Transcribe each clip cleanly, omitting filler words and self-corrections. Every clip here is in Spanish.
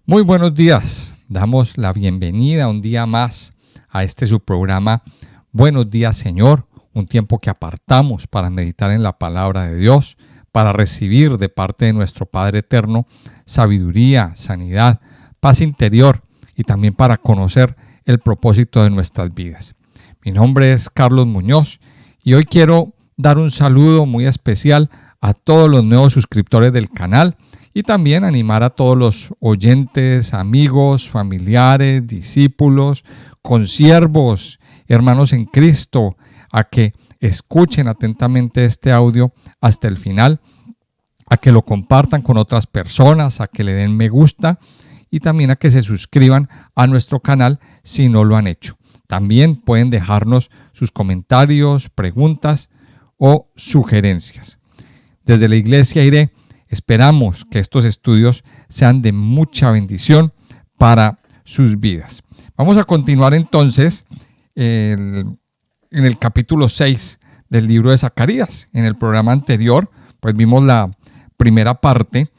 Muy buenos días. Damos la bienvenida un día más a este su programa Buenos días, Señor, un tiempo que apartamos para meditar en la palabra de Dios, para recibir de parte de nuestro Padre Eterno sabiduría, sanidad, paz interior y también para conocer el propósito de nuestras vidas. Mi nombre es Carlos Muñoz y hoy quiero dar un saludo muy especial a todos los nuevos suscriptores del canal y también animar a todos los oyentes, amigos, familiares, discípulos, consiervos, hermanos en Cristo, a que escuchen atentamente este audio hasta el final, a que lo compartan con otras personas, a que le den me gusta y también a que se suscriban a nuestro canal si no lo han hecho. También pueden dejarnos sus comentarios, preguntas o sugerencias. Desde la Iglesia Iré, esperamos que estos estudios sean de mucha bendición para sus vidas. Vamos a continuar entonces en el capítulo 6 del libro de Zacarías. En el programa anterior, pues vimos la primera parte,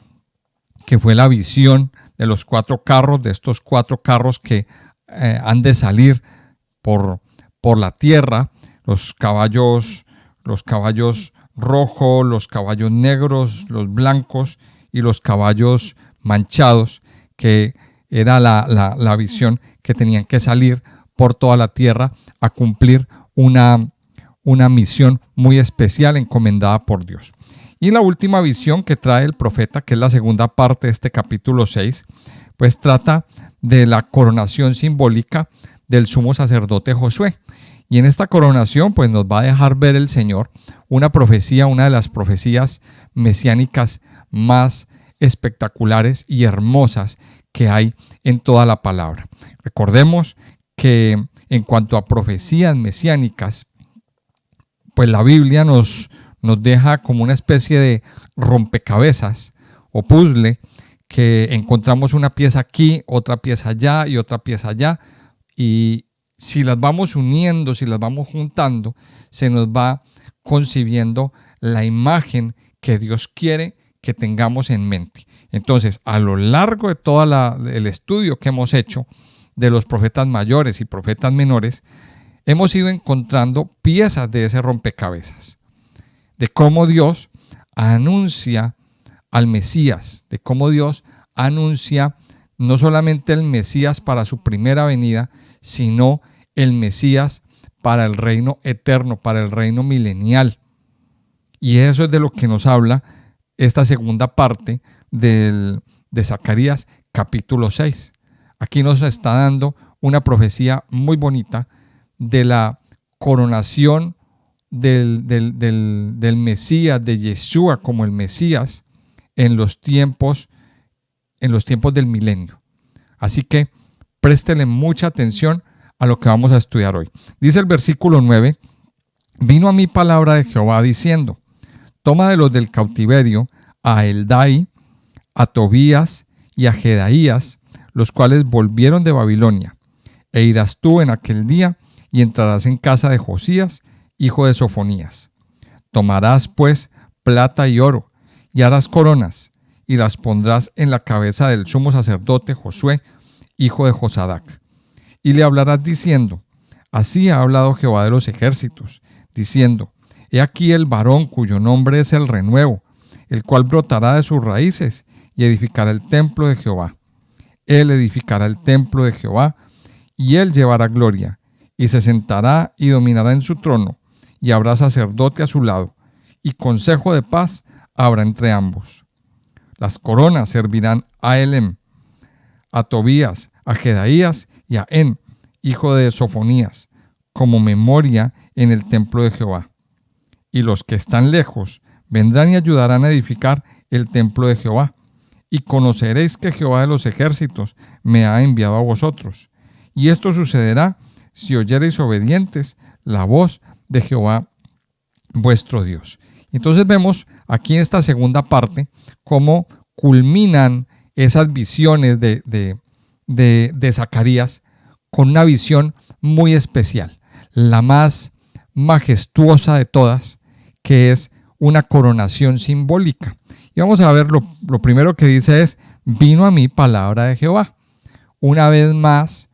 que fue la visión de los 4 carros, de estos 4 carros que han de salir por la tierra, los caballos rojos, los caballos negros, los blancos y los caballos manchados, que era la visión que tenían que salir por toda la tierra a cumplir una misión muy especial encomendada por Dios. Y la última visión que trae el profeta, que es la segunda parte de este capítulo 6, pues trata de la coronación simbólica del sumo sacerdote Josué. Y en esta coronación pues nos va a dejar ver el Señor una profecía, una de las profecías mesiánicas más espectaculares y hermosas que hay en toda la palabra. Recordemos que en cuanto a profecías mesiánicas, pues la Biblia nos deja como una especie de rompecabezas o puzzle, que encontramos una pieza aquí, otra pieza allá y otra pieza allá, y si las vamos uniendo, si las vamos juntando, se nos va concibiendo la imagen que Dios quiere que tengamos en mente. Entonces, a lo largo de todo el estudio que hemos hecho de los profetas mayores y profetas menores, hemos ido encontrando piezas de ese rompecabezas, de cómo Dios anuncia al Mesías, de cómo Dios anuncia no solamente el Mesías para su primera venida, sino el Mesías para el reino eterno, para el reino milenial. Y eso es de lo que nos habla esta segunda parte de Zacarías capítulo 6. Aquí nos está dando una profecía muy bonita de la coronación del Mesías, de Yeshua como el Mesías en los tiempos del milenio. Así que préstele mucha atención a lo que vamos a estudiar hoy. Dice el versículo 9: vino a mí palabra de Jehová diciendo, toma de los del cautiverio a Eldai, a Tobías y a Jedaías, los cuales volvieron de Babilonia, e irás tú en aquel día y entrarás en casa de Josías, hijo de Sofonías. Tomarás pues plata y oro, y harás coronas, y las pondrás en la cabeza del sumo sacerdote Josué, hijo de Josadac. Y le hablarás diciendo, así ha hablado Jehová de los ejércitos, diciendo, he aquí el varón cuyo nombre es el renuevo, el cual brotará de sus raíces y edificará el templo de Jehová. Él edificará el templo de Jehová, y él llevará gloria, y se sentará y dominará en su trono, y habrá sacerdote a su lado, y consejo de paz habrá entre ambos. Las coronas servirán a Elem, a Tobías, a Jedaías y a En, hijo de Sofonías, como memoria en el templo de Jehová. Y los que están lejos vendrán y ayudarán a edificar el templo de Jehová. Y conoceréis que Jehová de los ejércitos me ha enviado a vosotros. Y esto sucederá si oyereis obedientes la voz de Jehová vuestro Dios. Entonces vemos aquí en esta segunda parte cómo culminan esas visiones de Zacarías con una visión muy especial, la más majestuosa de todas, que es una coronación simbólica. Y vamos a ver, lo primero que dice es, vino a mí palabra de Jehová. Una vez más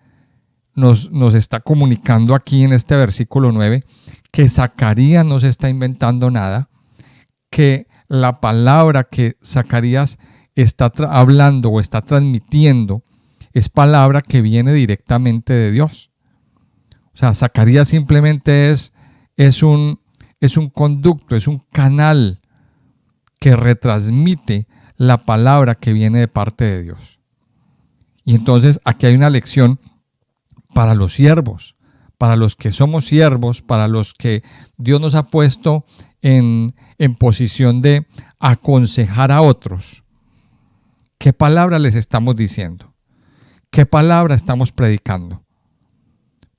nos está comunicando aquí en este versículo 9 que Zacarías no se está inventando nada, que la palabra que Zacarías está hablando o está transmitiendo es palabra que viene directamente de Dios. O sea, Zacarías simplemente es un conducto, es un canal que retransmite la palabra que viene de parte de Dios. Y entonces aquí hay una lección para los siervos, para los que somos siervos, para los que Dios nos ha puesto en posición de aconsejar a otros. ¿Qué palabra les estamos diciendo? ¿Qué palabra estamos predicando?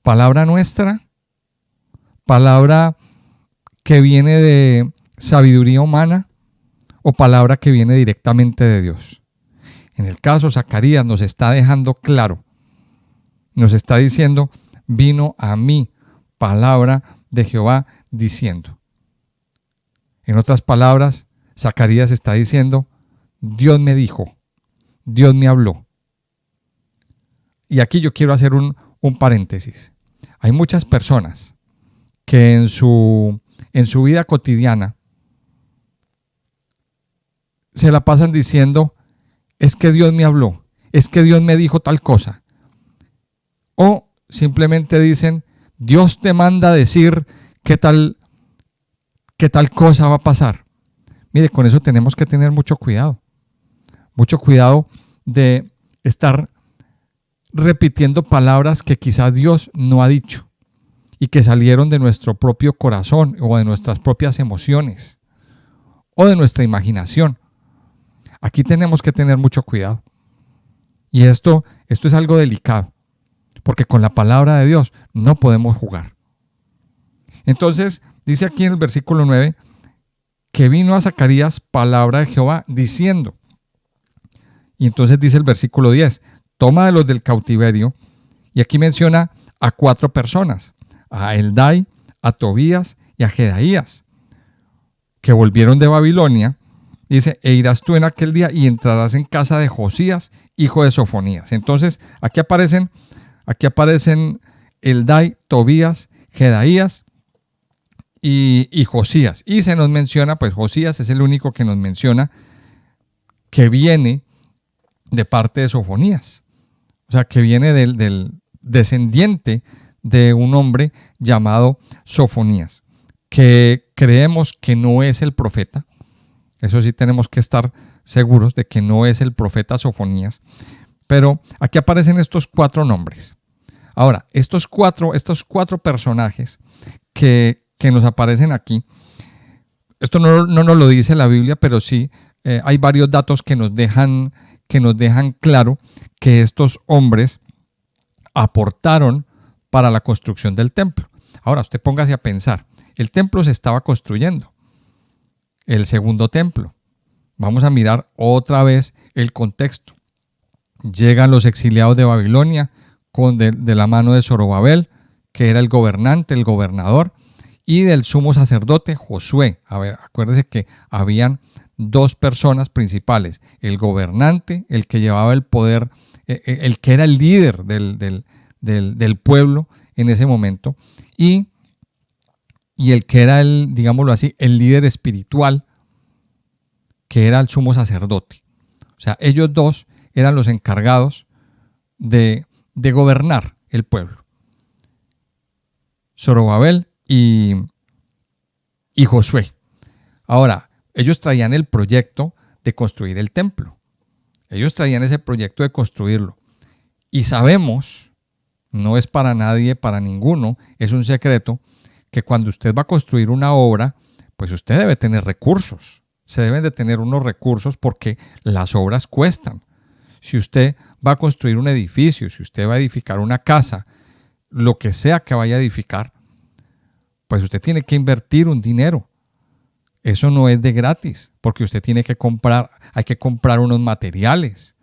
¿Palabra nuestra? ¿Palabra que viene de sabiduría humana? ¿O palabra que viene directamente de Dios? En el caso, Zacarías nos está dejando claro, nos está diciendo, vino a mí palabra de Jehová diciendo. En otras palabras, Zacarías está diciendo, Dios me dijo, Dios me habló. Y aquí yo quiero hacer un paréntesis. Hay muchas personas que en su vida cotidiana se la pasan diciendo, es que Dios me habló, es que Dios me dijo tal cosa. O simplemente dicen, Dios te manda a decir qué tal cosa va a pasar. Mire, con eso tenemos que tener mucho cuidado de estar repitiendo palabras que quizá Dios no ha dicho y que salieron de nuestro propio corazón o de nuestras propias emociones o de nuestra imaginación. Aquí tenemos que tener mucho cuidado. Y esto es algo delicado, porque con la palabra de Dios no podemos jugar. Entonces, dice aquí en el versículo 9, que vino a Zacarías palabra de Jehová diciendo. Y entonces dice el versículo 10, toma de los del cautiverio, y aquí menciona a 4 personas, a Eldai, a Tobías y a Jedaías, que volvieron de Babilonia. Dice, e irás tú en aquel día y entrarás en casa de Josías, hijo de Sofonías. Entonces, aquí aparecen Eldai, Tobías, Jedaías y Josías. Y se nos menciona, pues Josías es el único que nos menciona que viene de parte de Sofonías. O sea, que viene del descendiente de un hombre llamado Sofonías, que creemos que no es el profeta. Eso sí tenemos que estar seguros de que no es el profeta Sofonías. Pero aquí aparecen estos 4 nombres. Ahora, estos cuatro personajes que nos aparecen aquí, esto no nos lo dice la Biblia, pero sí hay varios datos que nos dejan claro que estos hombres aportaron para la construcción del templo. Ahora, usted póngase a pensar, el templo se estaba construyendo. El segundo templo. Vamos a mirar otra vez el contexto. Llegan los exiliados de Babilonia de la mano de Zorobabel, que era el gobernante, el gobernador, y del sumo sacerdote Josué. A ver, acuérdese que habían 2 personas principales. El gobernante, el que llevaba el poder, el que era el líder del pueblo en ese momento, y el que era digámoslo así, el líder espiritual, que era el sumo sacerdote. O sea, ellos 2 eran los encargados de gobernar el pueblo. Zorobabel y Josué. Ahora, ellos traían el proyecto de construir el templo. Ellos traían ese proyecto de construirlo. Y sabemos, no es para nadie, para ninguno, es un secreto, que cuando usted va a construir una obra, pues usted debe tener recursos. Se deben de tener unos recursos porque las obras cuestan. Si usted va a construir un edificio, si usted va a edificar una casa, lo que sea que vaya a edificar, pues usted tiene que invertir un dinero. Eso no es de gratis, porque usted tiene que comprar, hay que comprar unos materiales,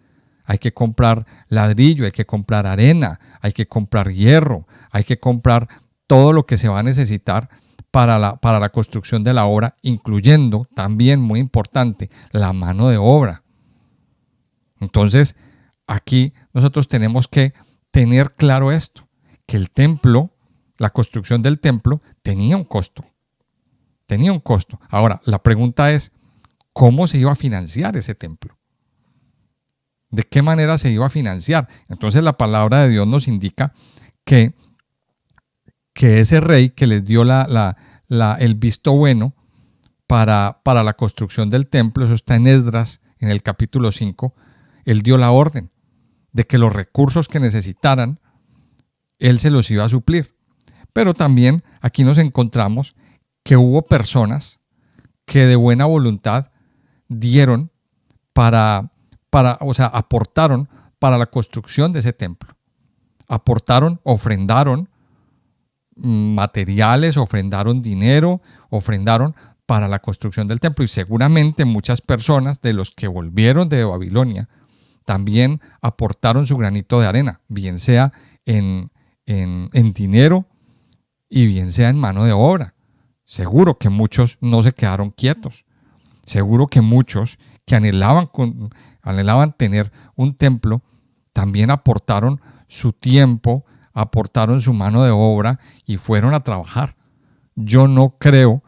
hay que comprar ladrillo, hay que comprar arena, hay que comprar hierro, hay que comprar todo lo que se va a necesitar para la construcción de la obra, incluyendo también, muy importante, la mano de obra. Entonces, aquí nosotros tenemos que tener claro esto, que el templo, la construcción del templo, tenía un costo. Tenía un costo. Ahora, la pregunta es, ¿cómo se iba a financiar ese templo? ¿De qué manera se iba a financiar? Entonces, la palabra de Dios nos indica que ese rey que les dio el visto bueno para la construcción del templo, eso está en Esdras, en el capítulo 5, él dio la orden de que los recursos que necesitaran, él se los iba a suplir. Pero también aquí nos encontramos que hubo personas que de buena voluntad dieron aportaron para la construcción de ese templo. Aportaron, ofrendaron materiales, ofrendaron dinero, ofrendaron para la construcción del templo. Y seguramente muchas personas de los que volvieron de Babilonia también aportaron su granito de arena, bien sea en dinero y bien sea en mano de obra. Seguro que muchos no se quedaron quietos. Seguro que muchos que anhelaban tener un templo también aportaron su tiempo, aportaron su mano de obra y fueron a trabajar. Yo no creo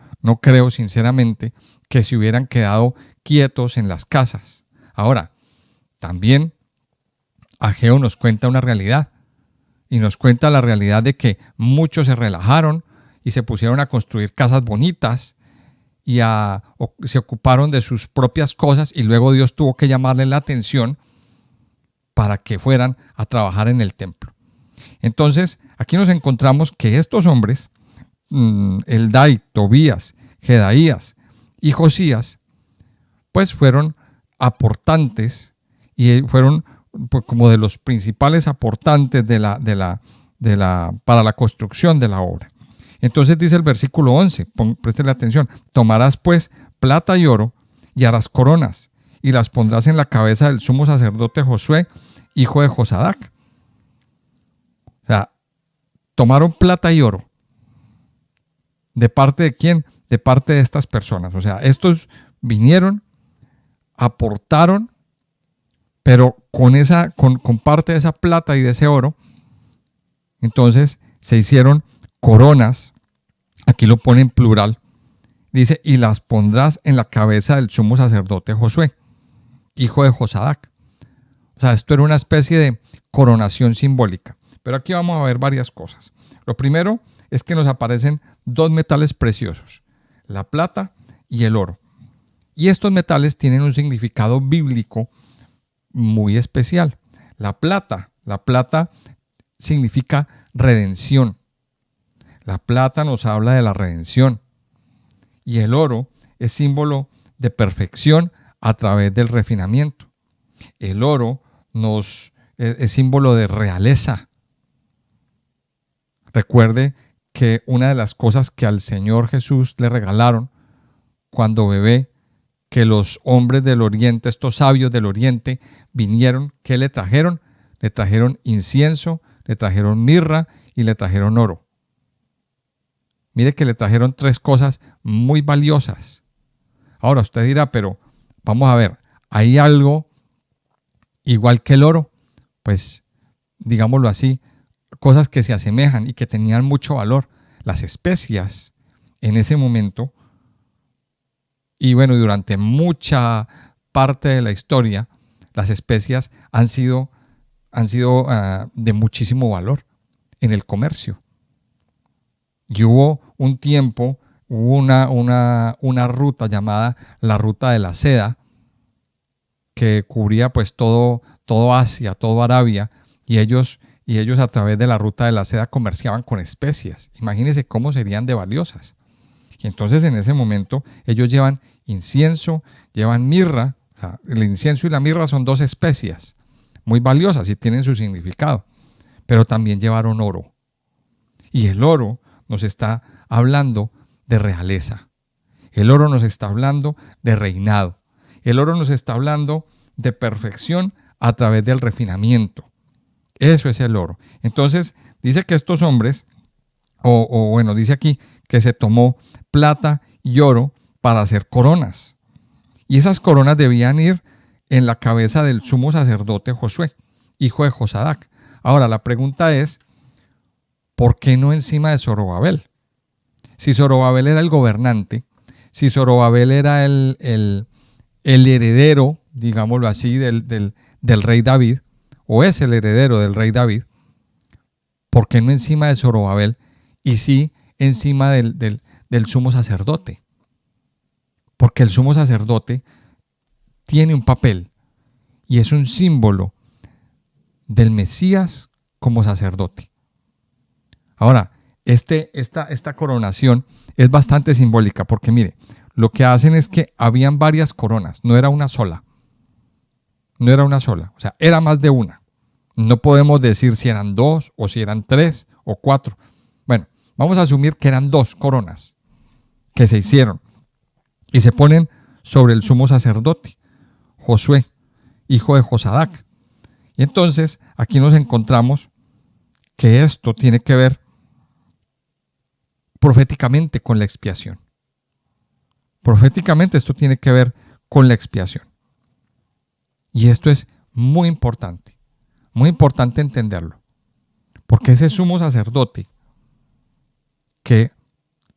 sinceramente que se hubieran quedado quietos en las casas. Ahora, también Ageo nos cuenta una realidad y nos cuenta la realidad de que muchos se relajaron y se pusieron a construir casas bonitas y se ocuparon de sus propias cosas y luego Dios tuvo que llamarles la atención para que fueran a trabajar en el templo. Entonces, aquí nos encontramos que estos hombres, Eldai, Tobías, Jedaías y Josías, pues fueron aportantes y fueron pues, como de los principales aportantes para la construcción de la obra. Entonces dice el versículo 11, préstele atención, tomarás pues plata y oro y harás coronas y las pondrás en la cabeza del sumo sacerdote Josué, hijo de Josadac. O sea, tomaron plata y oro. ¿De parte de quién? De parte de estas personas. O sea, estos vinieron, aportaron, pero con parte de esa plata y de ese oro, entonces se hicieron coronas. Aquí lo pone en plural. Dice, y las pondrás en la cabeza del sumo sacerdote Josué, hijo de Josadac. O sea, esto era una especie de coronación simbólica. Pero aquí vamos a ver varias cosas. Lo primero es que nos aparecen dos metales preciosos, la plata y el oro. Y estos metales tienen un significado bíblico muy especial. La plata significa redención. La plata nos habla de la redención. Y el oro es símbolo de perfección a través del refinamiento. El oro es símbolo de realeza. Recuerde que una de las cosas que al Señor Jesús le regalaron cuando bebé, que los hombres del oriente, estos sabios del oriente, vinieron, ¿qué le trajeron? Le trajeron incienso, le trajeron mirra y le trajeron oro. Mire que le trajeron tres cosas muy valiosas. Ahora usted dirá, pero vamos a ver, ¿hay algo igual que el oro? Pues digámoslo así, cosas que se asemejan y que tenían mucho valor. Las especias en ese momento, y bueno, durante mucha parte de la historia, las especias han sido de muchísimo valor en el comercio. Y hubo un tiempo, hubo una ruta llamada la ruta de la seda, que cubría pues todo Asia, todo Arabia, y ellos a través de la ruta de la seda comerciaban con especias. Imagínense cómo serían de valiosas. Y entonces en ese momento ellos llevan incienso, llevan mirra. O sea, el incienso y la mirra son dos especias muy valiosas y tienen su significado. Pero también llevaron oro. Y el oro nos está hablando de realeza. El oro nos está hablando de reinado. El oro nos está hablando de perfección a través del refinamiento. Eso es el oro. Entonces, dice que estos hombres, dice aquí que se tomó plata y oro para hacer coronas. Y esas coronas debían ir en la cabeza del sumo sacerdote Josué, hijo de Josadac. Ahora, la pregunta es, ¿por qué no encima de Zorobabel? Si Zorobabel era el gobernante, si Zorobabel era el heredero, digámoslo así, del rey David, o es el heredero del rey David, ¿por qué no encima de Zorobabel y sí encima del sumo sacerdote? Porque el sumo sacerdote tiene un papel y es un símbolo del Mesías como sacerdote. Ahora, esta coronación es bastante simbólica porque mire, lo que hacen es que habían varias coronas, no era una sola. No era una sola, o sea, era más de una. No podemos decir si eran 2 o si eran 3 o 4. Bueno, vamos a asumir que eran 2 coronas que se hicieron y se ponen sobre el sumo sacerdote, Josué, hijo de Josadac. Y entonces aquí nos encontramos que esto tiene que ver proféticamente con la expiación. Proféticamente esto tiene que ver con la expiación. Y esto es muy importante entenderlo. Porque ese sumo sacerdote que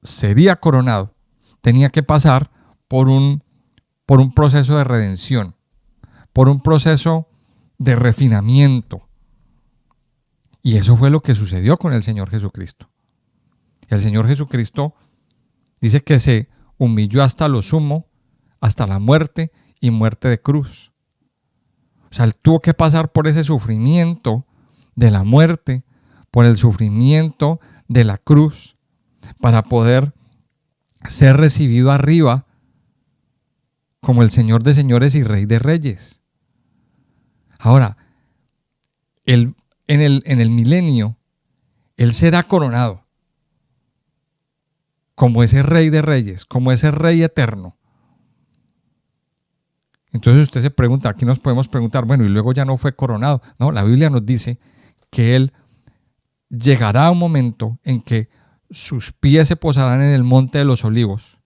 sería coronado tenía que pasar por un proceso de redención, por un proceso de refinamiento. Y eso fue lo que sucedió con el Señor Jesucristo. El Señor Jesucristo dice que se humilló hasta lo sumo, hasta la muerte y muerte de cruz. O sea, él tuvo que pasar por ese sufrimiento de la muerte, por el sufrimiento de la cruz, para poder ser recibido arriba como el Señor de señores y Rey de reyes. Ahora, en el milenio, Él será coronado como ese Rey de reyes, como ese Rey eterno. Entonces usted se pregunta, aquí nos podemos preguntar, bueno, y luego ya no fue coronado. No, la Biblia nos dice que Él llegará a un momento en que sus pies se posarán en el monte de los olivos,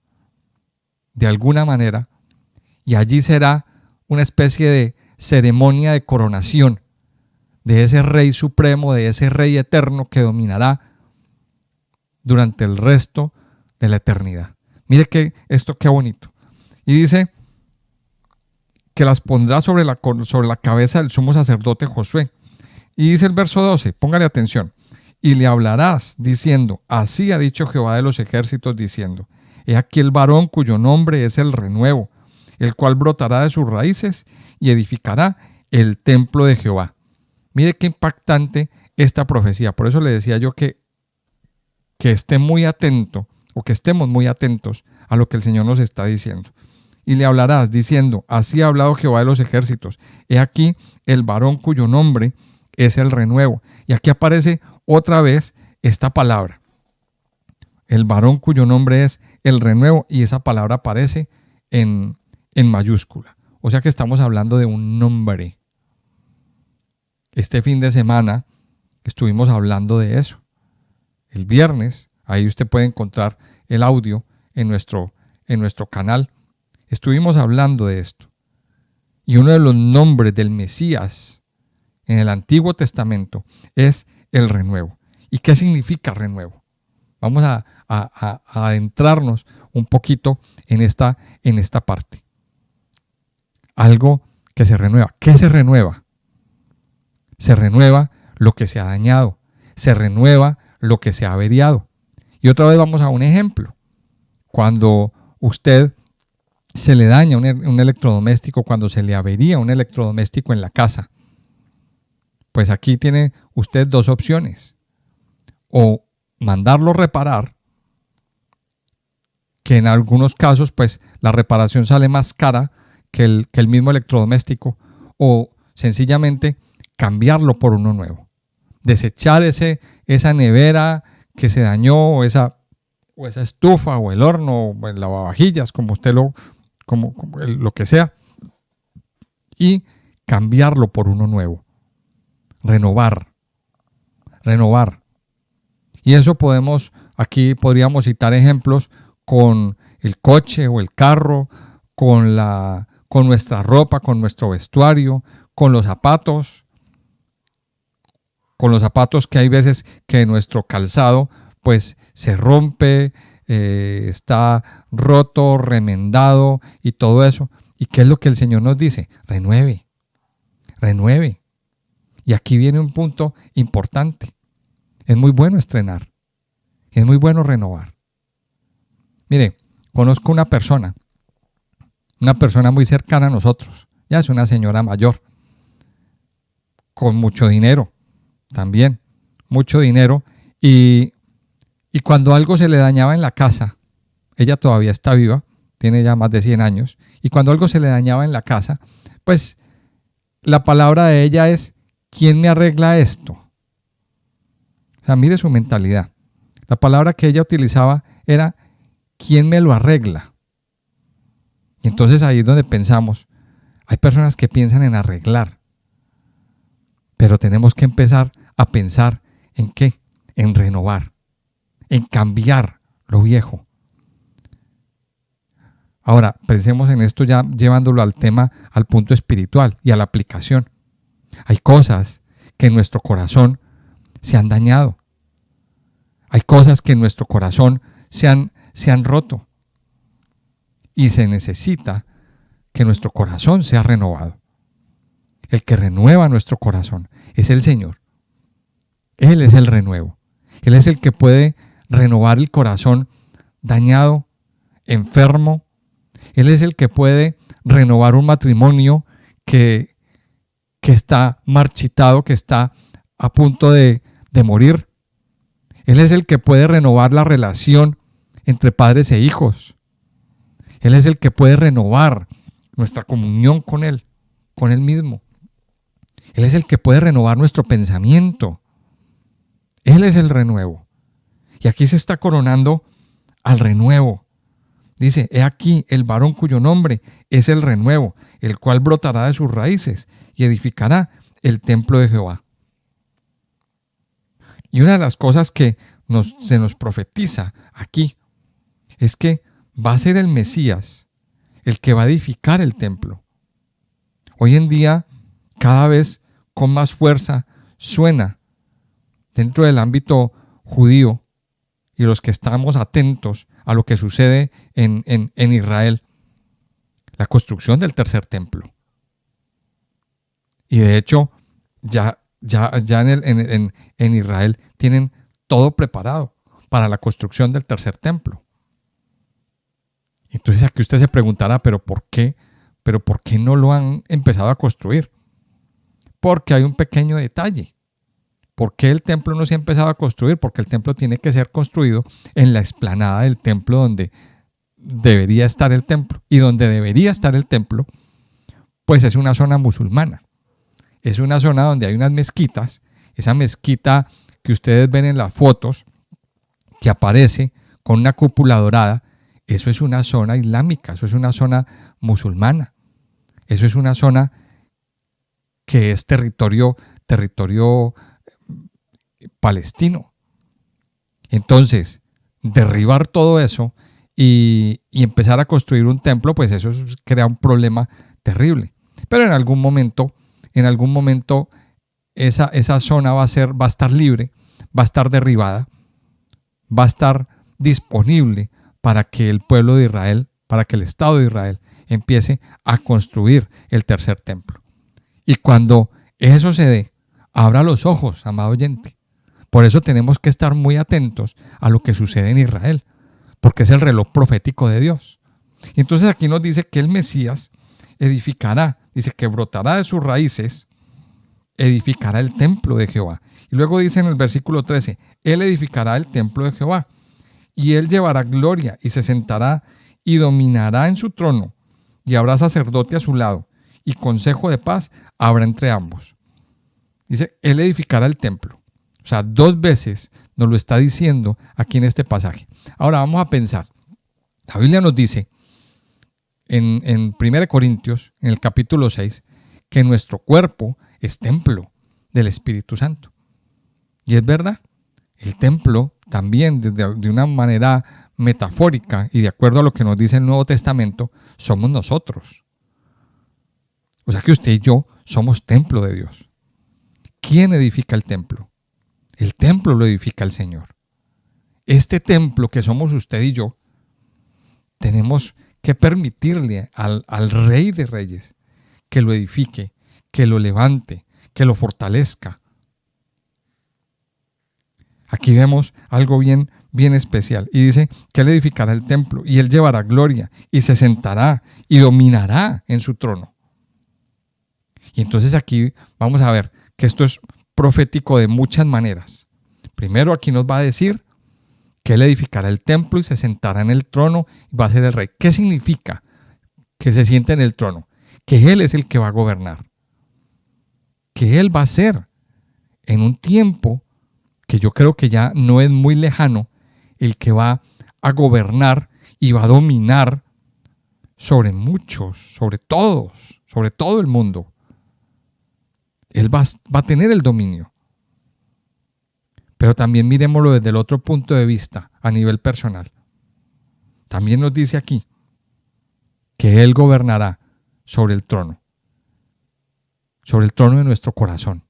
de alguna manera, y allí será una especie de ceremonia de coronación de ese Rey supremo, de ese Rey eterno que dominará durante el resto de la eternidad. Mire que esto qué bonito. Y dice que las pondrá sobre la cabeza del sumo sacerdote Josué. Y dice el verso 12, póngale atención. Y le hablarás diciendo, así ha dicho Jehová de los ejércitos, diciendo, he aquí el varón cuyo nombre es el renuevo, el cual brotará de sus raíces y edificará el templo de Jehová. Mire qué impactante esta profecía. Por eso le decía yo que esté muy atento, o que estemos muy atentos a lo que el Señor nos está diciendo. Y le hablarás diciendo, así ha hablado Jehová de los ejércitos. He aquí el varón cuyo nombre es el renuevo. Y aquí aparece otra vez esta palabra. El varón cuyo nombre es el renuevo, y esa palabra aparece en mayúscula. O sea que estamos hablando de un nombre. Este fin de semana estuvimos hablando de eso. El viernes, ahí usted puede encontrar el audio en nuestro canal. Estuvimos hablando de esto. Y uno de los nombres del Mesías en el Antiguo Testamento es el renuevo. ¿Y qué significa renuevo? Vamos a adentrarnos un poquito en esta parte. Algo que se renueva. ¿Qué se renueva? Se renueva lo que se ha dañado. Se renueva lo que se ha averiado. Y otra vez vamos a un ejemplo. Cuando usted se le daña un electrodoméstico, cuando se le avería un electrodoméstico en la casa, pues aquí tiene usted dos opciones. O mandarlo reparar, que en algunos casos pues la reparación sale más cara que el mismo electrodoméstico, o sencillamente cambiarlo por uno nuevo. Desechar esa nevera que se dañó, o esa estufa, o el horno, o el lavavajillas, como usted lo que sea, y cambiarlo por uno nuevo. Renovar. Y eso aquí podríamos citar ejemplos con el coche o el carro, con la con nuestra ropa, con nuestro vestuario, con los zapatos que hay veces que nuestro calzado pues se rompe, está roto, remendado y todo eso. ¿Y qué es lo que el Señor nos dice? Renueve. Y aquí viene un punto importante. Es muy bueno estrenar. Es muy bueno renovar. Mire, conozco una persona muy cercana a nosotros. Ya es una señora mayor, con mucho dinero también, mucho dinero. Y cuando algo se le dañaba en la casa, ella todavía está viva, tiene ya más de 100 años, y cuando algo se le dañaba en la casa, pues la palabra de ella es: ¿quién me arregla esto? O sea, mire su mentalidad. La palabra que ella utilizaba era: ¿quién me lo arregla? Y entonces ahí es donde pensamos, hay personas que piensan en arreglar, pero tenemos que empezar a pensar ¿en qué? En renovar, en cambiar lo viejo. Ahora, pensemos en esto ya llevándolo al tema, al punto espiritual y a la aplicación. Hay cosas que en nuestro corazón se han dañado. Hay cosas que en nuestro corazón se han roto. Y se necesita que nuestro corazón sea renovado. El que renueva nuestro corazón es el Señor. Él es el renuevo. Él es el que puede renovar el corazón dañado, enfermo. Él es el que puede renovar un matrimonio que está marchitado, que está a punto de morir. Él es el que puede renovar la relación entre padres e hijos. Él es el que puede renovar nuestra comunión con Él mismo. Él es el que puede renovar nuestro pensamiento. Él es el renuevo. Y aquí se está coronando al renuevo. Dice: he aquí el varón cuyo nombre es el renuevo, el cual brotará de sus raíces y edificará el templo de Jehová. Y una de las cosas que se nos profetiza aquí es que va a ser el Mesías el que va a edificar el templo. Hoy en día, cada vez con más fuerza, suena dentro del ámbito judío y los que estamos atentos a lo que sucede en Israel, la construcción del tercer templo. Y de hecho, ya en Israel tienen todo preparado para la construcción del tercer templo. Entonces aquí usted se preguntará, ¿pero por qué? ¿Pero por qué no lo han empezado a construir? Porque hay un pequeño detalle. ¿Por qué el templo no se ha empezado a construir? Porque el templo tiene que ser construido en la explanada del templo donde debería estar el templo. Y donde debería estar el templo, pues es una zona musulmana. Es una zona donde hay unas mezquitas. Esa mezquita que ustedes ven en las fotos, que aparece con una cúpula dorada, eso es una zona islámica, eso es una zona musulmana. Eso es una zona que es territorio palestino. Entonces, derribar todo eso y empezar a construir un templo, pues eso crea un problema terrible. Pero en algún momento esa zona va a estar libre, va a estar derribada, va a estar disponible para que el pueblo de Israel, para que el Estado de Israel empiece a construir el tercer templo. Y cuando eso se dé, abra los ojos, amado oyente. Por eso tenemos que estar muy atentos a lo que sucede en Israel, porque es el reloj profético de Dios. Y entonces aquí nos dice que el Mesías edificará, dice que brotará de sus raíces, edificará el templo de Jehová. Y luego dice en el versículo 13, Él edificará el templo de Jehová, y Él llevará gloria, y se sentará y dominará en su trono, y habrá sacerdote a su lado, y consejo de paz habrá entre ambos. Dice, Él edificará el templo. O sea, 2 veces nos lo está diciendo aquí en este pasaje. Ahora vamos a pensar. La Biblia nos dice en 1 Corintios, en el capítulo 6, que nuestro cuerpo es templo del Espíritu Santo. Y es verdad, el templo también de una manera metafórica y de acuerdo a lo que nos dice el Nuevo Testamento, somos nosotros. O sea que usted y yo somos templo de Dios. ¿Quién edifica el templo? El templo lo edifica el Señor. Este templo que somos usted y yo, tenemos que permitirle al Rey de Reyes que lo edifique, que lo levante, que lo fortalezca. Aquí vemos algo bien especial. Y dice que Él edificará el templo y Él llevará gloria y se sentará y dominará en su trono. Y entonces aquí vamos a ver que esto es profético de muchas maneras. Primero aquí nos va a decir que Él edificará el templo y se sentará en el trono y va a ser el rey. ¿Qué significa que se siente en el trono? Que Él es el que va a gobernar. Que Él va a ser en un tiempo que yo creo que ya no es muy lejano, el que va a gobernar y va a dominar sobre muchos, sobre todos, sobre todo el mundo. Él va a tener el dominio. Pero también miremoslo desde el otro punto de vista, a nivel personal. También nos dice aquí que Él gobernará sobre el trono de nuestro corazón.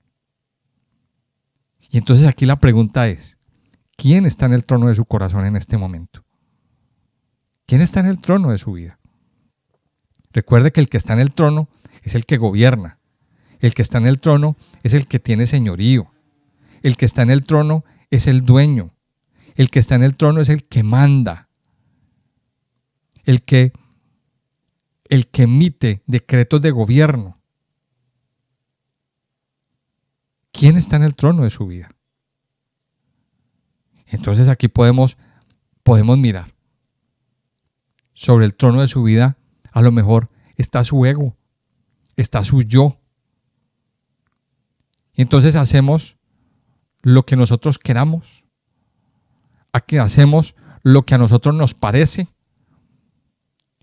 Y entonces aquí la pregunta es, ¿quién está en el trono de su corazón en este momento? ¿Quién está en el trono de su vida? Recuerde que el que está en el trono es el que gobierna. El que está en el trono es el que tiene señorío. El que está en el trono es el dueño. El que está en el trono es el que manda. El que emite decretos de gobierno. ¿Quién está en el trono de su vida? Entonces aquí podemos mirar. Sobre el trono de su vida, a lo mejor está su ego, está su yo. Y entonces hacemos lo que nosotros queramos. Aquí hacemos lo que a nosotros nos parece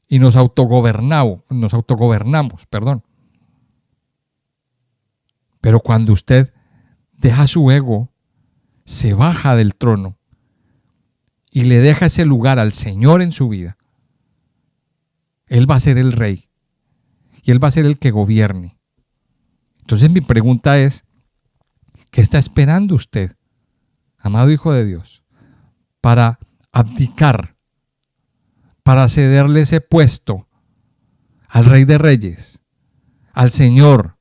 y nos autogobernamos. Pero cuando usted deja su ego, se baja del trono y le deja ese lugar al Señor en su vida, Él va a ser el rey y Él va a ser el que gobierne. Entonces mi pregunta es, ¿qué está esperando usted, amado Hijo de Dios, para abdicar, para cederle ese puesto al Rey de Reyes, al Señor,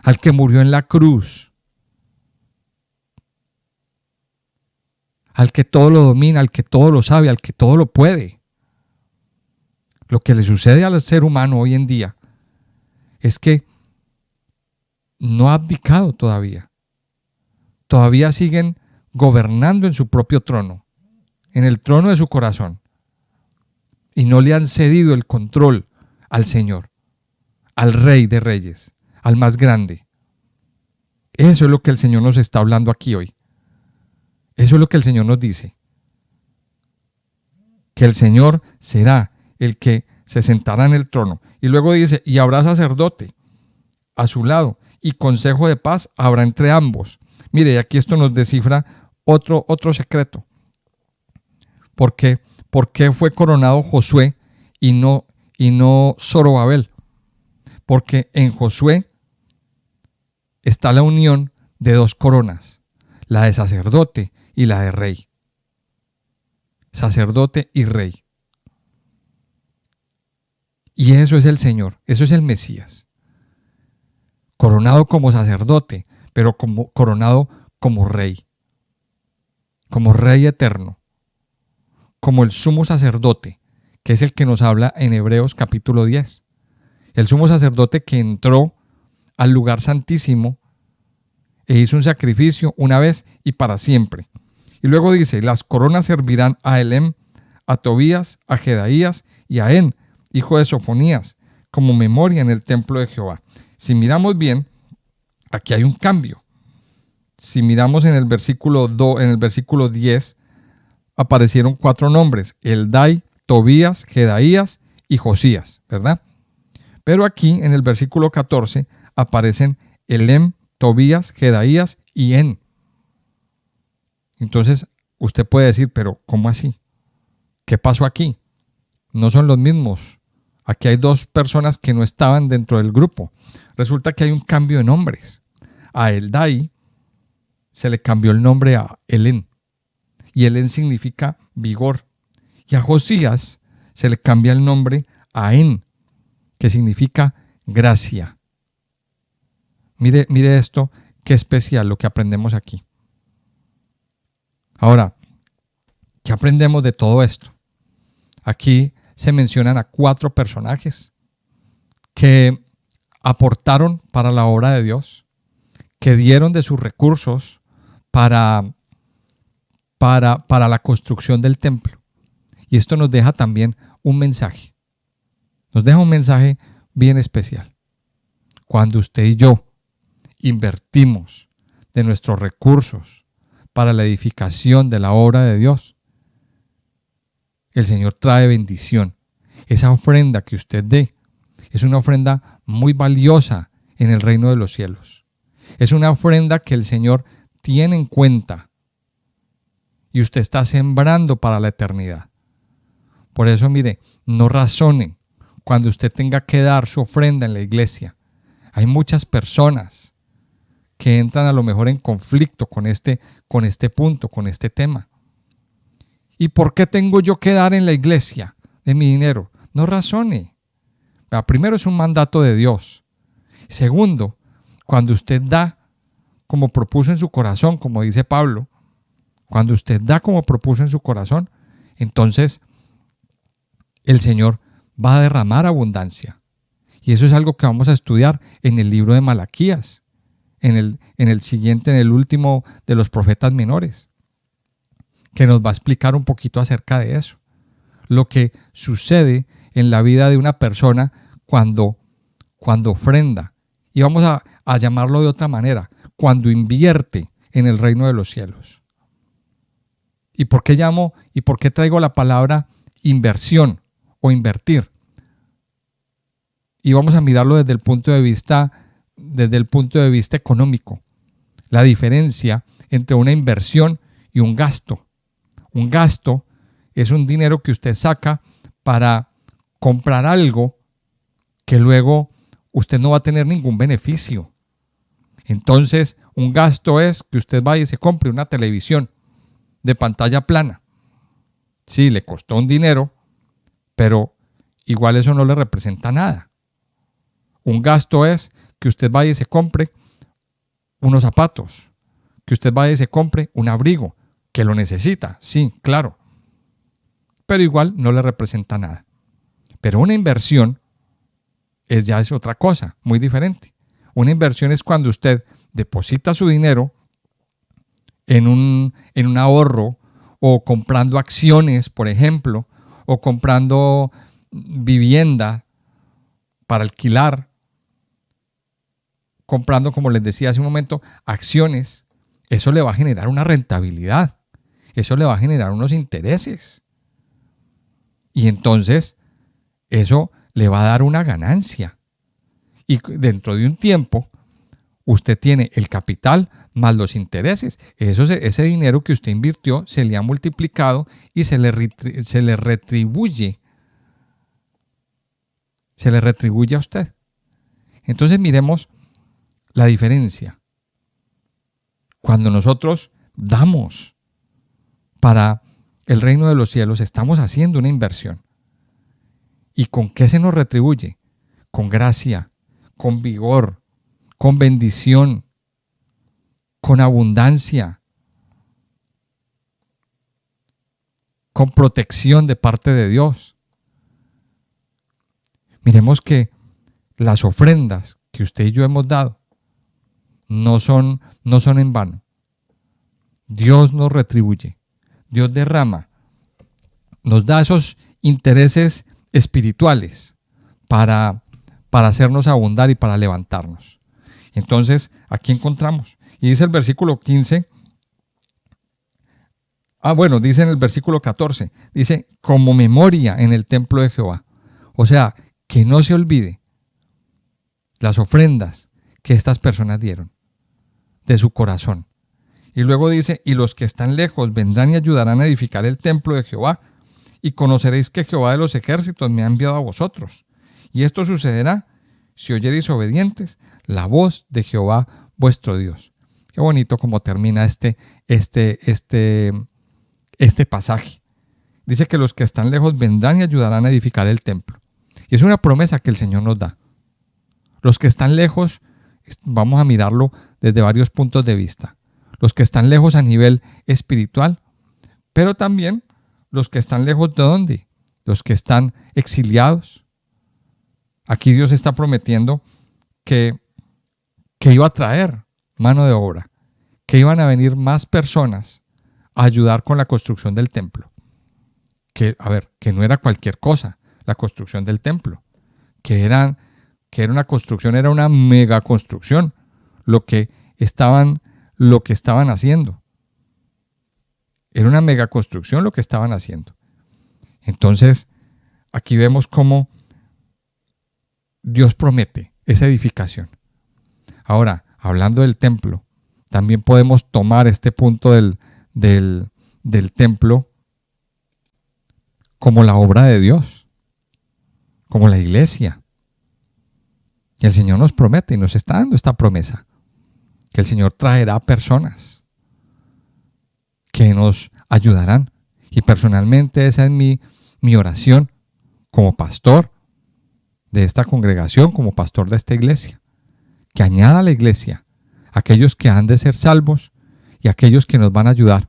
al que murió en la cruz, al que todo lo domina, al que todo lo sabe, al que todo lo puede? Lo que le sucede al ser humano hoy en día es que no ha abdicado todavía. Todavía siguen gobernando en su propio trono, en el trono de su corazón, y no le han cedido el control al Señor, al Rey de Reyes, al más grande. Eso es lo que el Señor nos está hablando aquí hoy. Eso es lo que el Señor nos dice. Que el Señor será el que se sentará en el trono. Y luego dice, y habrá sacerdote a su lado, y consejo de paz habrá entre ambos. Mire, y aquí esto nos descifra otro secreto. ¿Por qué fue coronado Josué y no Zorobabel? Porque en Josué está la unión de dos coronas, la de sacerdote y la de rey. Sacerdote y rey. Y eso es el Señor, eso es el Mesías. Coronado como sacerdote, pero coronado como rey eterno, como el sumo sacerdote, que es el que nos habla en Hebreos capítulo 10. El sumo sacerdote que entró al lugar santísimo e hizo un sacrificio una vez y para siempre. Y luego dice, las coronas servirán a Elem, a Tobías, a Jedaías y a En, hijo de Sofonías, como memoria en el templo de Jehová. Si miramos bien, aquí hay un cambio. Si miramos en el versículo 10, aparecieron 4 nombres: Eldai, Tobías, Jedaías y Josías, ¿verdad? Pero aquí en el versículo 14 aparecen Elem, Tobías, Jedaías y En. Entonces usted puede decir, pero ¿cómo así? ¿Qué pasó aquí? ¿No son los mismos Aquí hay dos personas que no estaban dentro del grupo. Resulta que hay un cambio de nombres. A Eldai se le cambió el nombre a Elén. Y Elén significa vigor. Y a Josías se le cambia el nombre a En, que significa gracia. Mire esto, qué especial lo que aprendemos aquí. Ahora, ¿qué aprendemos de todo esto? Aquí se mencionan a 4 personajes que aportaron para la obra de Dios, que dieron de sus recursos para la construcción del templo. Y esto nos deja también un mensaje. Nos deja un mensaje bien especial. Cuando usted y yo invertimos de nuestros recursos para la edificación de la obra de Dios, el Señor trae bendición. Esa ofrenda que usted dé es una ofrenda muy valiosa en el reino de los cielos. Es una ofrenda que el Señor tiene en cuenta y usted está sembrando para la eternidad. Por eso, mire, no razone cuando usted tenga que dar su ofrenda en la iglesia. Hay muchas personas que entran a lo mejor en conflicto con este punto, con este tema. ¿Y por qué tengo yo que dar en la iglesia de mi dinero? No razone. Primero, es un mandato de Dios. Segundo, cuando usted da como propuso en su corazón, como dice Pablo, cuando usted da como propuso en su corazón, entonces el Señor va a derramar abundancia. Y eso es algo que vamos a estudiar en el libro de Malaquías, en el último de los profetas menores, que nos va a explicar un poquito acerca de eso. Lo que sucede en la vida de una persona cuando ofrenda. Y vamos a llamarlo de otra manera, cuando invierte en el reino de los cielos. ¿Y por qué traigo la palabra inversión o invertir? Y vamos a mirarlo desde el punto de vista económico. La diferencia entre una inversión y un gasto. Un gasto es un dinero que usted saca para comprar algo que luego usted no va a tener ningún beneficio. Entonces, un gasto es que usted vaya y se compre una televisión de pantalla plana. Sí, le costó un dinero, pero igual eso no le representa nada. Un gasto es que usted vaya y se compre unos zapatos, que usted vaya y se compre un abrigo, que lo necesita, sí, claro, pero igual no le representa nada. Pero una inversión ya es otra cosa, muy diferente. Una inversión es cuando usted deposita su dinero en un ahorro, o comprando acciones, por ejemplo, o comprando vivienda para alquilar, comprando, como les decía hace un momento, acciones. Eso le va a generar una rentabilidad, eso le va a generar unos intereses. Y entonces eso le va a dar una ganancia. Y dentro de un tiempo, usted tiene el capital más los intereses. Ese dinero que usted invirtió se le ha multiplicado y se le retribuye. Se le retribuye a usted. Entonces miremos la diferencia. Cuando nosotros damos para el reino de los cielos, estamos haciendo una inversión. ¿Y con qué se nos retribuye? Con gracia, con vigor, con bendición, con abundancia, con protección de parte de Dios. Miremos que las ofrendas que usted y yo hemos dado no son en vano. Dios nos retribuye, Dios derrama, nos da esos intereses espirituales para hacernos abundar y para levantarnos. Entonces, aquí encontramos, y dice el versículo 15, dice en el versículo 14, dice, como memoria en el templo de Jehová. O sea, que no se olvide las ofrendas que estas personas dieron de su corazón. Y luego dice, y los que están lejos vendrán y ayudarán a edificar el templo de Jehová, y conoceréis que Jehová de los ejércitos me ha enviado a vosotros. Y esto sucederá si oyereis obedientes la voz de Jehová vuestro Dios. Qué bonito como termina este pasaje. Dice que los que están lejos vendrán y ayudarán a edificar el templo. Y es una promesa que el Señor nos da. Los que están lejos, vamos a mirarlo desde varios puntos de vista. Los que están lejos a nivel espiritual, pero también los que están lejos de ¿dónde? Los que están exiliados. Aquí Dios está prometiendo que iba a traer mano de obra, que iban a venir más personas a ayudar con la construcción del templo. Que no era cualquier cosa la construcción del templo, que era una construcción, era una mega construcción, lo que estaban haciendo. Era una mega construcción lo que estaban haciendo. Entonces, aquí vemos cómo Dios promete esa edificación. Ahora, hablando del templo, también podemos tomar este punto del templo como la obra de Dios, como la iglesia. Y el Señor nos promete y nos está dando esta promesa, que el Señor traerá personas que nos ayudarán. Y personalmente esa es mi oración como pastor de esta congregación, como pastor de esta iglesia, que añada a la iglesia aquellos que han de ser salvos y aquellos que nos van a ayudar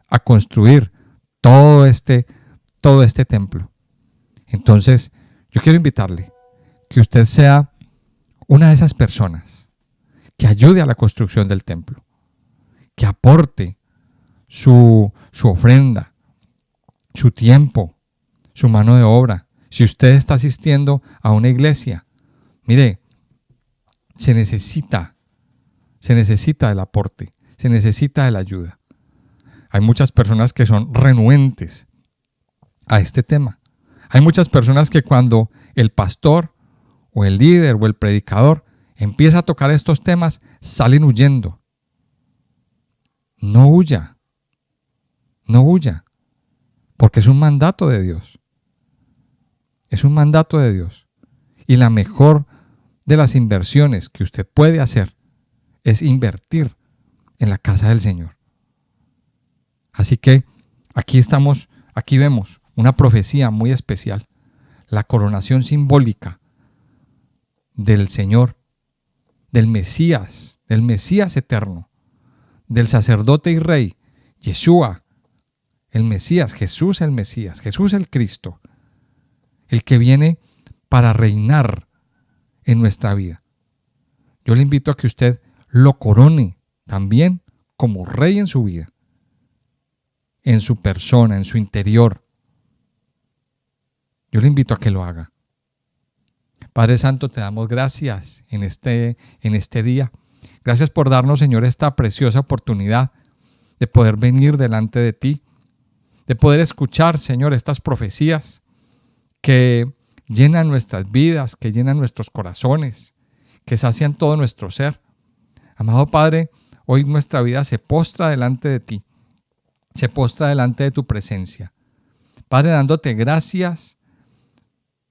a construir todo este templo. Entonces, yo quiero invitarle que usted sea una de esas personas que ayude a la construcción del templo, que aporte su ofrenda, su tiempo, su mano de obra. Si usted está asistiendo a una iglesia, mire, se necesita del aporte, se necesita de la ayuda. Hay muchas personas que son renuentes a este tema. Hay muchas personas que cuando el pastor o el líder o el predicador empieza a tocar estos temas, salen huyendo. No huya, porque es un mandato de Dios. Es un mandato de Dios. Y la mejor de las inversiones que usted puede hacer es invertir en la casa del Señor. Así que aquí vemos una profecía muy especial, la coronación simbólica del Señor, del Mesías eterno, del sacerdote y rey, Yeshua, el Mesías, Jesús el Cristo, el que viene para reinar en nuestra vida. Yo le invito a que usted lo corone también como rey en su vida, en su persona, en su interior. Yo le invito a que lo haga. Padre Santo, te damos gracias en este día. Gracias por darnos, Señor, esta preciosa oportunidad de poder venir delante de ti, de poder escuchar, Señor, estas profecías que llenan nuestras vidas, que llenan nuestros corazones, que sacian todo nuestro ser. Amado Padre, hoy nuestra vida se postra delante de ti, se postra delante de tu presencia. Padre, dándote gracias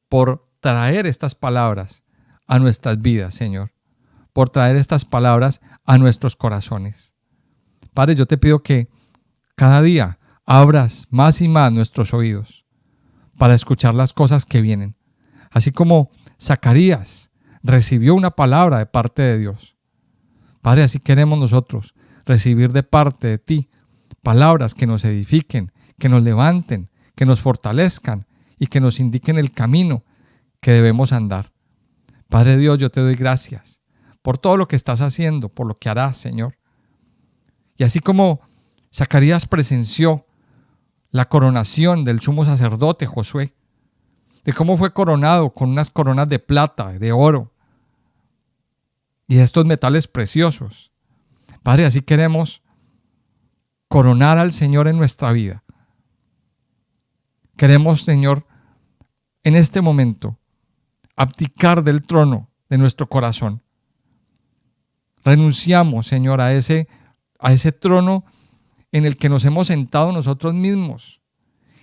por traer estas palabras a nuestras vidas, Señor, por traer estas palabras a nuestros corazones. Padre, yo te pido que cada día abras más y más nuestros oídos para escuchar las cosas que vienen. Así como Zacarías recibió una palabra de parte de Dios. Padre, así queremos nosotros recibir de parte de ti palabras que nos edifiquen, que nos levanten, que nos fortalezcan y que nos indiquen el camino que debemos andar. Padre Dios, yo te doy gracias por todo lo que estás haciendo, por lo que harás, Señor. Y así como Zacarías presenció la coronación del sumo sacerdote Josué, de cómo fue coronado con unas coronas de plata, de oro y de estos metales preciosos. Padre, así queremos coronar al Señor en nuestra vida. Queremos, Señor, en este momento, abdicar del trono de nuestro corazón. Renunciamos, Señor, a ese trono en el que nos hemos sentado nosotros mismos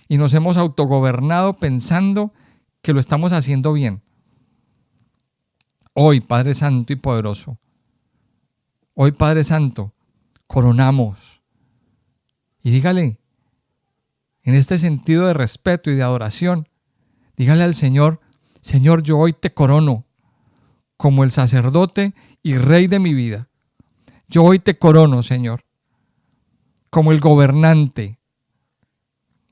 y nos hemos autogobernado pensando que lo estamos haciendo bien, Hoy, Padre Santo y poderoso, hoy, Padre Santo, coronamos. Y dígale, en este sentido de respeto y de adoración, dígale al Señor: Señor, yo hoy te corono como el sacerdote y rey de mi vida. Yo hoy te corono, Señor, como el gobernante,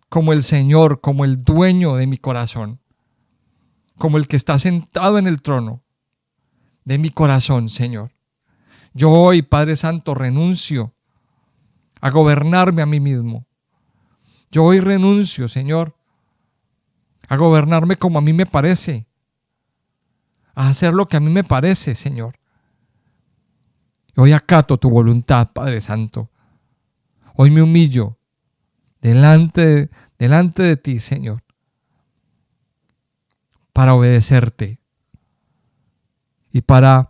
como el Señor, como el dueño de mi corazón, como el que está sentado en el trono de mi corazón, Señor. Yo hoy, Padre Santo, renuncio a gobernarme a mí mismo. Yo hoy renuncio, Señor, a gobernarme como a mí me parece, a hacer lo que a mí me parece, Señor. Hoy acato tu voluntad, Padre Santo. Hoy me humillo delante de ti, Señor, para obedecerte y para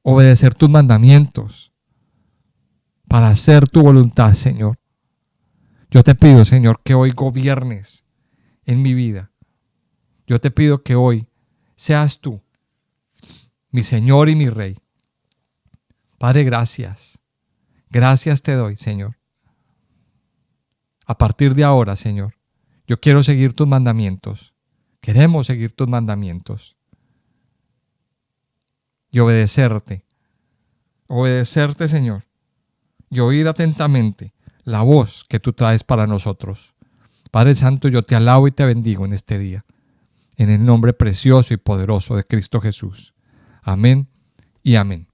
obedecer tus mandamientos, para hacer tu voluntad, Señor. Yo te pido, Señor, que hoy gobiernes en mi vida. Yo te pido que hoy seas tú, mi Señor y mi Rey. Padre, gracias. Gracias te doy, Señor. A partir de ahora, Señor, yo quiero seguir tus mandamientos. Queremos seguir tus mandamientos. Y obedecerte. Obedecerte, Señor. Y oír atentamente la voz que tú traes para nosotros. Padre Santo, yo te alabo y te bendigo en este día. En el nombre precioso y poderoso de Cristo Jesús. Amén y amén.